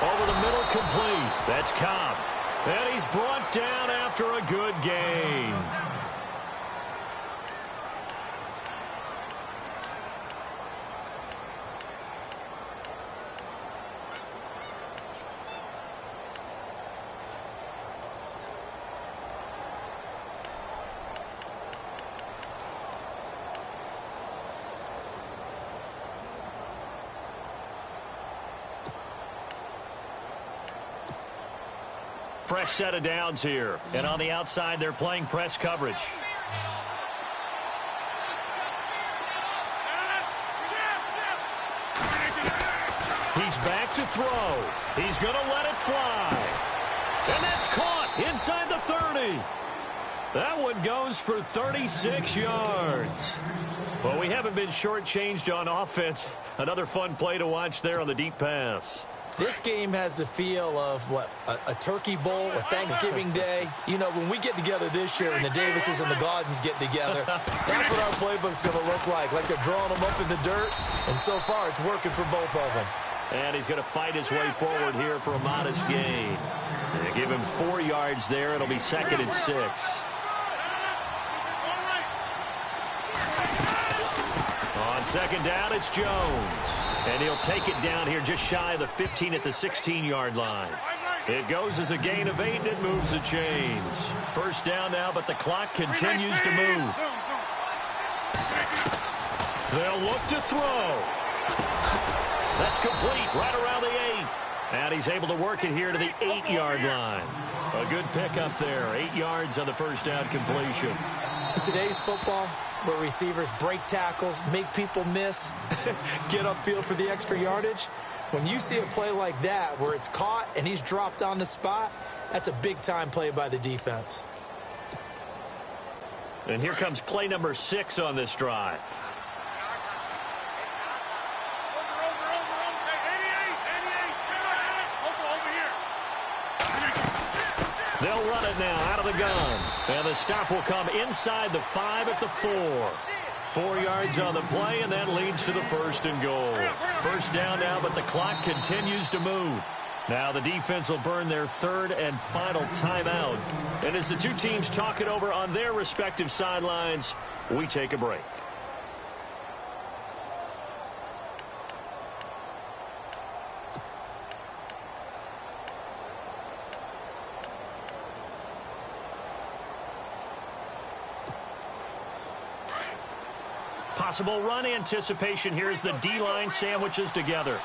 Over the middle, complete. That's Cobb. And he's brought down after a good gain. Fresh set of downs here. And on the outside, they're playing press coverage. He's back to throw. He's going to let it fly. And that's caught inside the 30. That one goes for 36 yards. Well, we haven't been shortchanged on offense. Another fun play to watch there on the deep pass. This game has the feel of, what, a turkey bowl, a Thanksgiving Day. You know, when we get together this year and the Davises and the Gaudens get together, that's what our playbook's going to look like they're drawing them up in the dirt, and so far it's working for both of them. And he's going to fight his way forward here for a modest gain. They give him 4 yards there. It'll be 2nd and 6. On second down, it's Jones. And he'll take it down here just shy of the 15 at the 16-yard line. It goes as a gain of 8, and it moves the chains. First down now, but the clock continues to move. They'll look to throw. That's complete right around the 8. And he's able to work it here to the 8-yard line. A good pickup there. 8 yards on the first down completion. In today's football, where receivers break tackles, make people miss, get upfield for the extra yardage, when you see a play like that where it's caught and he's dropped on the spot, that's a big-time play by the defense. And here comes play number 6 on this drive. They'll run it now out of the gun. And the stop will come inside the 5 at the 4. 4 yards on the play, and that leads to the 1st and goal. First down now, but the clock continues to move. Now the defense will burn their 3rd and final timeout. And as the two teams talk it over on their respective sidelines, we take a break. possible run anticipation here as the D-line sandwiches together.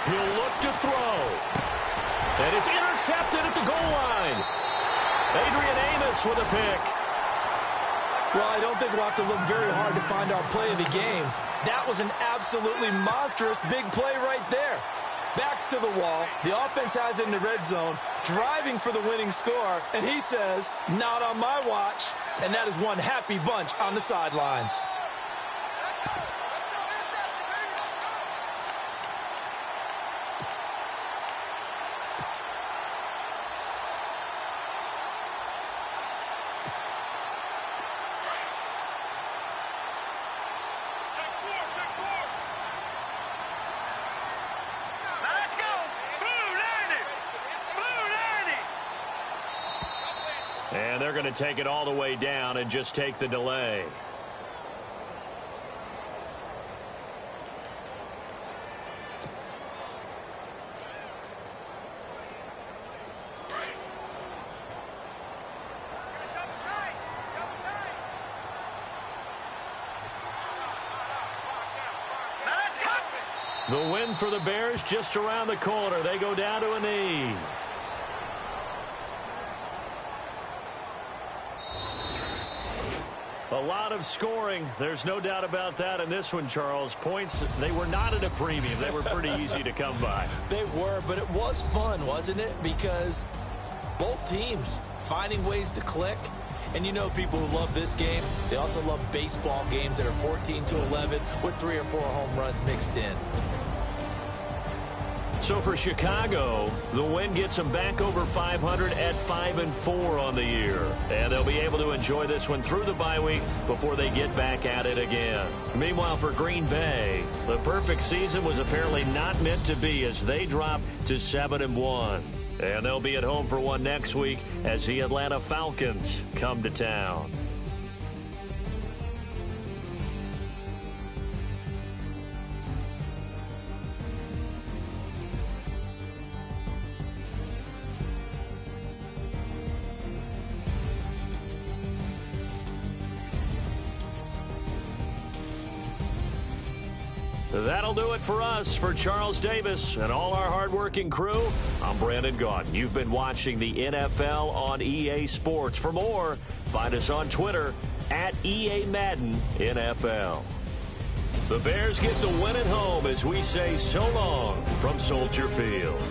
He'll look to throw. And it's intercepted at the goal line. Adrian Amos with a pick. Well, I don't think we'll have to look very hard to find our play of the game. That was an absolutely monstrous big play right there. Backs to the wall. The offense has it in the red zone, driving for the winning score. And he says, not on my watch. And that is one happy bunch on the sidelines. And they're going to take it all the way down and just take the delay. The win for the Bears just around the corner. They go down to a knee. A lot of scoring. There's no doubt about that in this one, Charles. Points, they were not at a premium. They were pretty easy to come by. They were, but it was fun, wasn't it? Because both teams finding ways to click. And you know people who love this game, they also love baseball games that are 14-11 with 3 or 4 home runs mixed in. So for Chicago, the win gets them back over 500 at 5-4 on the year. And they'll be able to enjoy this one through the bye week before they get back at it again. Meanwhile, for Green Bay, the perfect season was apparently not meant to be as they drop to 7-1. And they'll be at home for one next week as the Atlanta Falcons come to town. That'll do it for us. For Charles Davis and all our hardworking crew, I'm Brandon Gaudin. You've been watching the NFL on EA Sports. For more, find us on Twitter at EA Madden NFL. The Bears get the win at home as we say so long from Soldier Field.